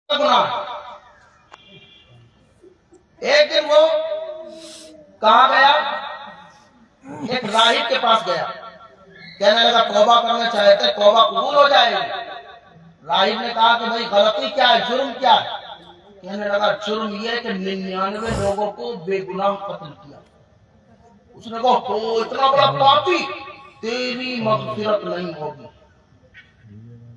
गुनाह। एक दिन वो कहाँ गया, एक राहिब के पास गया, कहने लगा तौबा करना चाहते, तौबा कबूल हो जाएगी। राहिब ने कहा कि भाई गलती क्या है, जुर्म क्या है? कहने लगा जुर्म ये कि 99 लोगों को बेगुनाह कत्ल किया। उसने कहा तो इतना बड़ा पापी, तेरी मगफिरत नहीं होगी।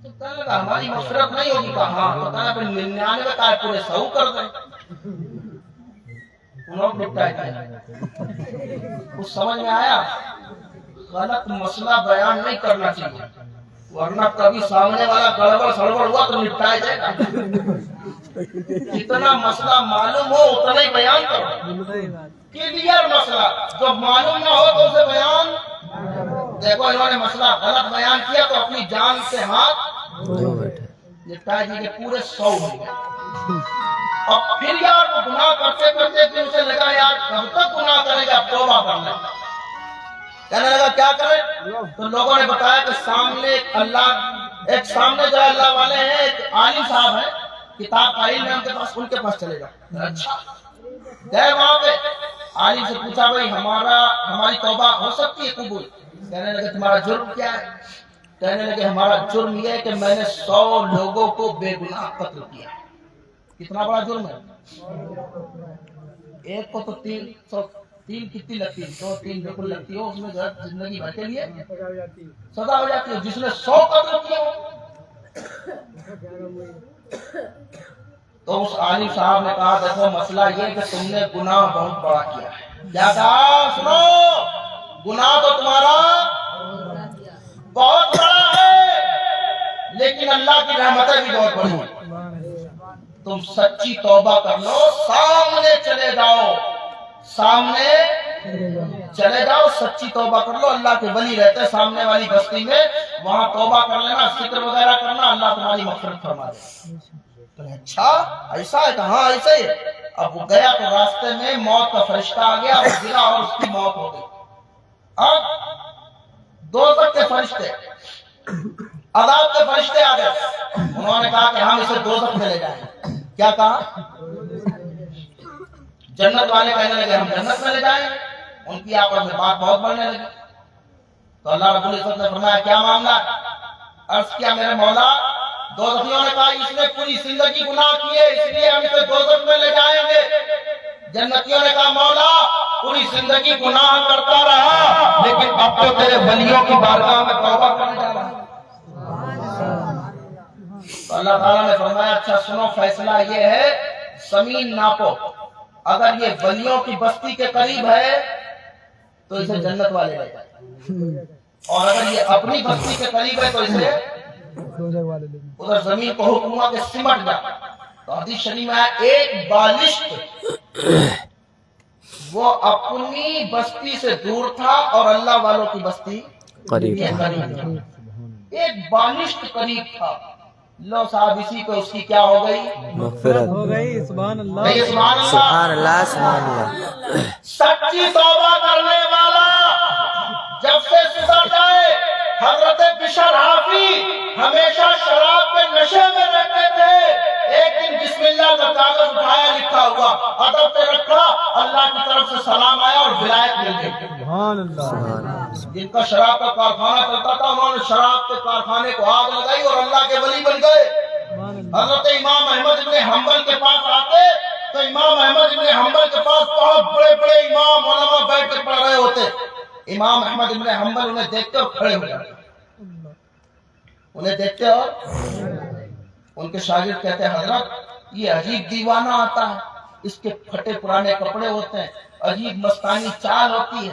तो कहने लगा हमारी मगफिरत नहीं होगी। कहा हाँ, तो कहना फिर 99 का पूरे 100 कर दें। उन्होंने निपटाया दिया। कुछ समझ में आया? गलत मसला बयान नहीं करना चाहिए, वरना कभी सामने वाला गड़बड़ सड़बड़ हुआ तो निपटाया जाएगा। जितना मसला मालूम हो उतना ही बयान करो, क्लियर मसला। जो मालूम ना हो तो उसे बयान। देखो इन्होंने मसला गलत बयान किया तो अपनी जान से हाथ निपटाया जी के पूरे 100 हो गए। अब फिर यार वो गुनाह करते करते फिर उसे लगा यार कब तक गुनाह करेगा, तौबा कर ले। कहने लगा क्या करे? तो लोगों ने बताया कि सामने एक सामने जो अल्लाह वाले हैं, एक आलिम साहब है, किताब का इल्म है उनके पास चलेगा। अच्छा गए वहां पे, आलिम से पूछा भाई हमारी तौबा हो सकती है कबूल? कहने लगे तुम्हारा जुर्म क्या है? कहने लगे हमारा जुर्म यह है कि मैंने 100 लोगों को बेगुनाह कत्ल किया। कितना बड़ा जुर्म है? एक को तो 3 कितनी लगती है, 2-3 बिल्कुल लगती हो, उसमें जिंदगी भर के लिए सजा हो जाती है। जिसने 100 कत्ल किया तो उस आलिम साहब ने कहा देखो मसला ये कि तुमने गुनाह बहुत बड़ा किया है। क्या कहा? सुनो, गुनाह तो तुम्हारा बहुत बड़ा है, लेकिन अल्लाह की रहमतें भी बहुत बड़ी हैं। तुम सच्ची तौबा कर लो, सामने चले जाओ, सामने चले जाओ, सच्ची तौबा कर लो। अल्लाह के वली रहते हैं सामने वाली बस्ती में, वहां तौबा कर लेना, जिक्र वगैरह करना, अल्लाह तुम्हारी मग़फ़िरत फरमा दे। तो अच्छा ऐसा है? हाँ ऐसा ही है। अब वो गया तो रास्ते में मौत का फरिश्ता आ गया, वो गिरा और उसकी मौत हो गई। अब दोज़ख के फरिश्ते, अज़ाब के फरिश्ते आ गए। उन्होंने कहा कि हम इसे दोज़ख में ले जाएंगे। क्या कहा? जन्नत वाले कहने लगे हम जन्नत में ले जाएंगे। उनकी आपस में बात बहुत बढ़ने लगी। तो अल्लाह रब्बुल इज्जत ने फरमाया क्या मामला? अर्ज किया मेरे मौला, दोज़खियों ने कहा इसने पूरी जिंदगी गुनाह किए इसलिए हम इसे दोज़ख में ले जाएंगे। जन्नतियों ने कहा मौला पूरी जिंदगी गुनाह करता रहा, लेकिन अब तो तेरे वलियों की बारगाह में तौबा करने जा रहा है। तो अल्लाह ताला ने फरमाया अच्छा सुनो, फैसला ये है, जमीन नापो, अगर ये वलियों की बस्ती के करीब है तो इसे जन्नत वाले ले जाए, और अगर ये अपनी बस्ती के करीब है तो इसे उधर जमीन को हुक्म हुआ कि सिमट जा। तो हदीस शरीफ में एक बालिश्त वो अपनी बस्ती से दूर था और अल्लाह वालों की बस्ती करीब था। एक बालिश्त करीब था। लो साहब इसी को उसकी क्या हो गई? मग़फ़िरत हो गई। सुभान अल्लाह, सुभान अल्लाह, सुभान अल्लाह। सच्ची तौबा करने वाला जब से सुधर जाए, हज़रत बिशर हाफ़ी हमेशा शराब के नशे में रहते थे। एक दिन बिस्मिल्लाह का कागज उठाया, लिखा हुआ अदब से रखा, अल्लाह की तरफ से सलाम आया और विलायत मिल गई। सुभान अल्लाह। जिनका शराब का कारखाना चलता था उन्होंने शराब के कारखाने को आग लगाई और अल्लाह के वली बन गए। हज़रत इमाम अहमद इब्ने हम्बल के पास आते तो इमाम अहमद इब्ने हम्बल के पास बहुत बड़े बड़े इमाम उलमा बैठ कर पढ़ रहे होते। इमाम अहमद इब्ने हम्बल उन्हें देखते और खड़े हो जाते। उन्हें देखते और उनके शागिर्द कहते हैं हजरत ये अजीब दीवाना आता है, इसके फटे पुराने कपड़े होते हैं, अजीब मस्तानी चाल होती है,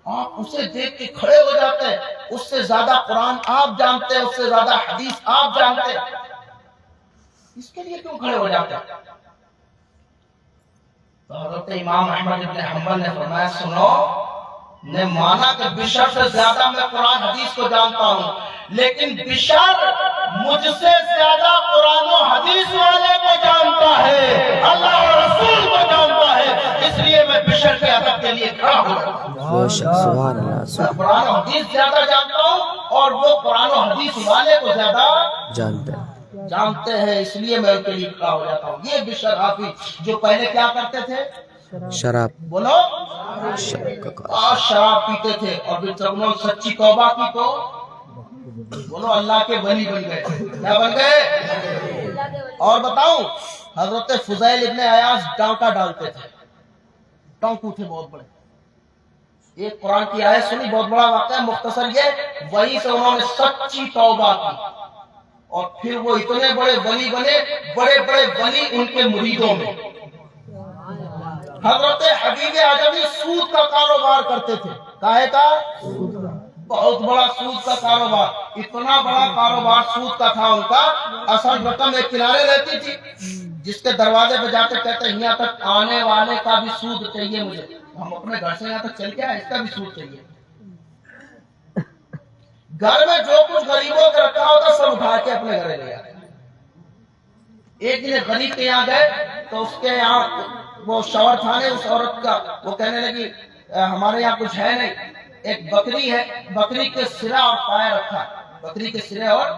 आप उसे देख के खड़े हो जाते हैं। उससे ज्यादा कुरान आप जानते हैं, उससे ज्यादा हदीस आप जानते हैं, इसके लिए क्यों खड़े हो जाते हैं? तो हज़रत इमाम अहमद इब्ने हम्बल ने फरमाया सुनो, ने माना कि बिशर से ज्यादा मैं कुरान हदीस को जानता हूँ, लेकिन बिशर मुझसे ज्यादा कुरान और हदीस वाले को जानता है, अल्लाह और रसूल को जानता है, इसलिए मैं बिशर के अदब के लिए खड़ा हूँ। कुरान और हदीस ज्यादा जानता हूँ और वो कुरान और हदीस वाले को ज्यादा जानते हैं। جانتے ہیں اس لیے میں ان کے لیے کھڑا ہو جاتا ہوں. یہ بشرافی جو پہلے کیا کرتے تھے؟ شراب. بولو شراب پیتے تھے, اور جب انہوں نے سچی توبہ کی تو بولو اللہ کے ولی بن گئے. کیا بن گئے؟ اور بتاؤں, حضرت فضیل ابن عیاض ڈانکا ڈالتے تھے, ٹانکو تھے بہت بڑے. ایک قرآن کی آیت سنی, بہت بڑا واقعہ, مختصر یہ, وہیں سے انہوں نے سچی توبہ کی, اور پھر وہ اتنے بڑے ولی بنے, بڑے بڑے ولی ان کے مریدوں میں. حضرت حبیب عجمی سود کا کاروبار کرتے تھے. کاہے کا؟ بہت بڑا سود کا کاروبار. اتنا بڑا کاروبار سود کا تھا ان کا, اصل رقم ایک کنارے رہتی تھی, جس کے دروازے پہ جا کے کہتے ہیں یہاں تک آنے والے کا بھی سود چاہیے مجھے, ہم اپنے گھر سے یہاں تک چل کے آئے, اس کا بھی سود چاہیے. گھر میں جو کچھ غریبوں کا رکھا ہوتا سب اٹھا کے اپنے گھر لے آتے. ایک دن غریب کے یہاں گئے تو اس کے یہاں وہ شوہر تھا نے اس عورت کا, وہ کہنے لگی ہمارے یہاں کچھ ہے نہیں, ایک بکری ہے, بکری کے سرا اور پایا رکھا ہے, بکری کے سرے اور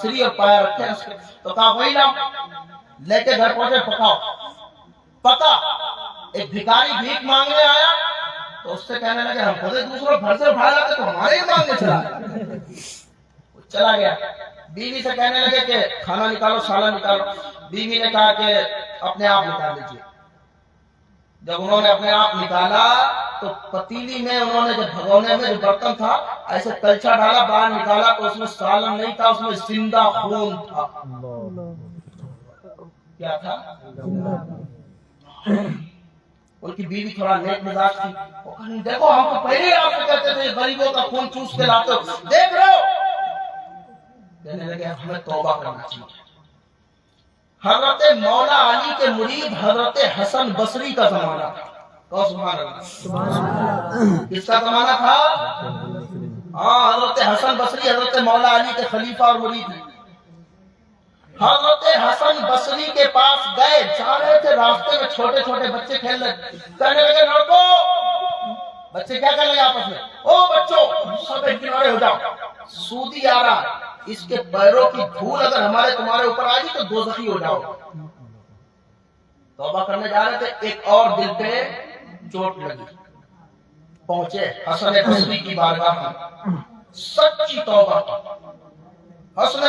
سری اور پایا رکھے ہیں. تو کہا وہی لاؤ. لے کے گھر پہنچے, پکاؤ. پکا, ایک بھکاری بھیک مانگنے آیا تو اس سے کہنے لگے ہم خود دوسروں گھر سے اٹھا لاتے تو ہمارے ہی مانگنے چلا گیا. بیوی سے کہنے لگے کہ کھانا نکالو, سالن نکالو. بیوی نے کہا کہ اپنے آپ نکال لیجیے. جب انہوں نے اپنے آپ نکالا تو پتیلی میں انہوں نے جب بھگونے میں جو برتن تھا ایسے کلچا ڈالا, باہر نکالا تو اس میں سالن نہیں تھا, اس میں زندہ خون تھا. کیا تھا؟ ان کی بیوی تھوڑا نیک مزاج تھی, دیکھو ہم تو پہلے آپ سے کہتے تھے غریبوں کا خون چوس کے لاتے ہو, دیکھ رہے ہو. کہنے لگے ہمیں توبہ کرنا چاہیے. حضرت مولا علی کے مرید حضرت حسن بصری کا زمانہ تھا. سبحان اللہ. کس کا زمانہ تھا؟ ہاں, حضرت حسن بصری حضرت مولا علی کے خلیفہ اور مرید ہیں. حضرت حسن بصری کے پاس گئے, جا رہے تھے, راستے میں چھوٹے چھوٹے بچے کھیل رہے, کہنے لگے لڑکو. بچے کیا کہنے لگے آپس میں, او بچوں سب ایک کنارے ہو جاؤ, سودی آ رہا ہے, اس کے پیروں کی دھول اگر ہمارے تمہارے اوپر آ گئی تو دوزخی ہو جاؤ. توبہ کرنے جا رہے تھے, ایک اور دل پہ چوٹ لگی. پہنچے حسن بصری کی بارگاہ میں, سچی توبہ کی. حسن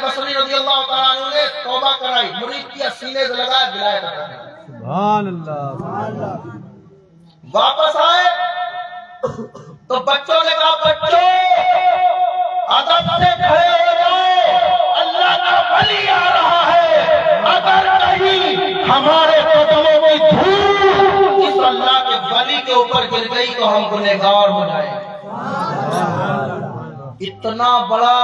بصری رضی اللہ تعالیٰ عنہ نے توبہ کرائی, مرید کیا, سینے سے لگایا, ولایت عطا کی. سبحان اللہ. واپس آئے تو بچوں نے کہا بچوں ادب سے کھڑے ہو جاؤ, اللہ کا ولی آ رہا ہے, اگر کہیں ہمارے قدموں کی دھول اس اللہ کے ولی کے اوپر گر گئی تو ہم گنہگار ہو جائیں. اتنا بڑا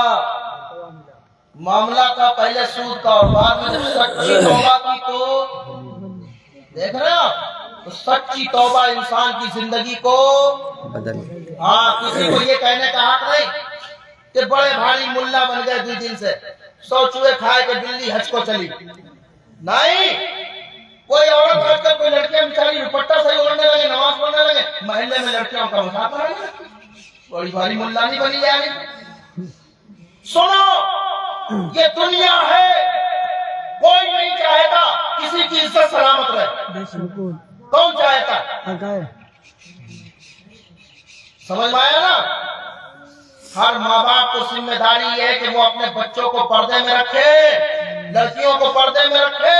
معاملہ کا, پہلے سود کا اور بعد میں جب سچی توبہ کی تو دیکھ رہے آپ, تو سچی توبہ انسان کی زندگی کو بدل. ہاں, کسی کو یہ کہنے کا حق نہیں کہ بڑے بھاری ملا بن گئے 2 دن سے, 100 چوہے کھائے کہ بلی حج کو چلی. نہیں, کوئی عورت آج کل کوئی لڑکیاں بیچاری دوپٹہ صحیح اوڑھنے لگے, نماز پڑھنے لگے, محلے میں لڑکیوں کا مذاق اڑانے لگے, بڑی بھاری ملا نہیں بنی جائے. سنو, یہ دنیا ہے, کوئی نہیں چاہے گا کسی کی عزت سلامت رہے. کون چاہتا ہے؟ سمجھ میں آیا نا. ہر ماں باپ کو ذمہ داری یہ ہے کہ وہ اپنے بچوں کو پردے میں رکھے, لڑکیوں کو پردے میں رکھے.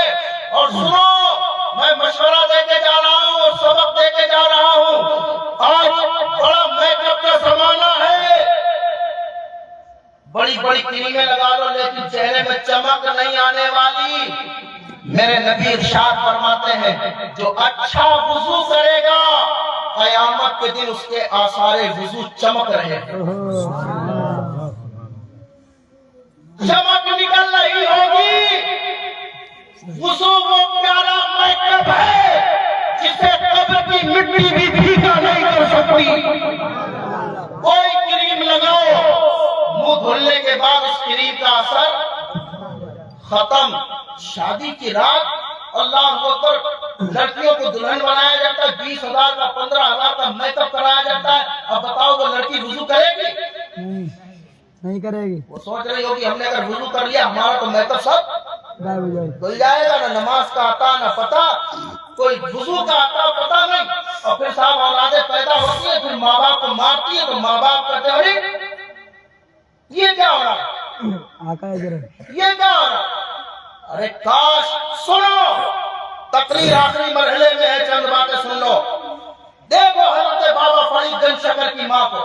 اور سنو, میں مشورہ دے کے جا رہا ہوں اور سبق دے کے جا رہا ہوں. آج بڑا میک اپ کا زمانہ ہے, بڑی بڑی کریمیں لگا لو لیکن چہرے میں چمک نہیں آنے والی. میرے نبی ارشاد فرماتے ہیں جو اچھا وضو کرے گا قیامت کے دن اس کے آثار وضو چمک رہے ہیں. چمک نکل رہی ہوگی. وضو وہ پیارا میک اپ ہے جسے قبر کی مٹی بھی پھیکا نہیں کر سکتی. کوئی کریم لگاؤ, منہ دھلنے کے بعد اس کریم کا اثر ختم. شادی کی رات اللہ اکبر, لڑکیوں کو دلہن بنایا جاتا ہے, 20,000 کا 15,000 کا میک اپ کرایا جاتا ہے. اب بتاؤ وہ لڑکی وضو کرے گی؟ نہیں کرے گی وہ سوچ رہی ہوگی ہم نے اگر وضو کر لیا ہمارا تو میک اپ سب غائب ہو جائے کھل جائے گا، نہ نماز کا آتا نہ پتا، کوئی وضو کا آتا پتا نہیں، اور پھر صاحب اولادیں پیدا ہوتی ہیں پھر ماں باپ کو مارتی ہے تو ماں باپ کہتے ہیں ارے یہ کیا ہو رہا ہے، آقا اجر یہ کیا ہو رہا ہے؟ ارے کاش سنو، تقریر آخری مرحلے میں ہے، چند باتیں سن لو۔ دیکھو حضرت بابا فرید گنج شکر کی ماں کو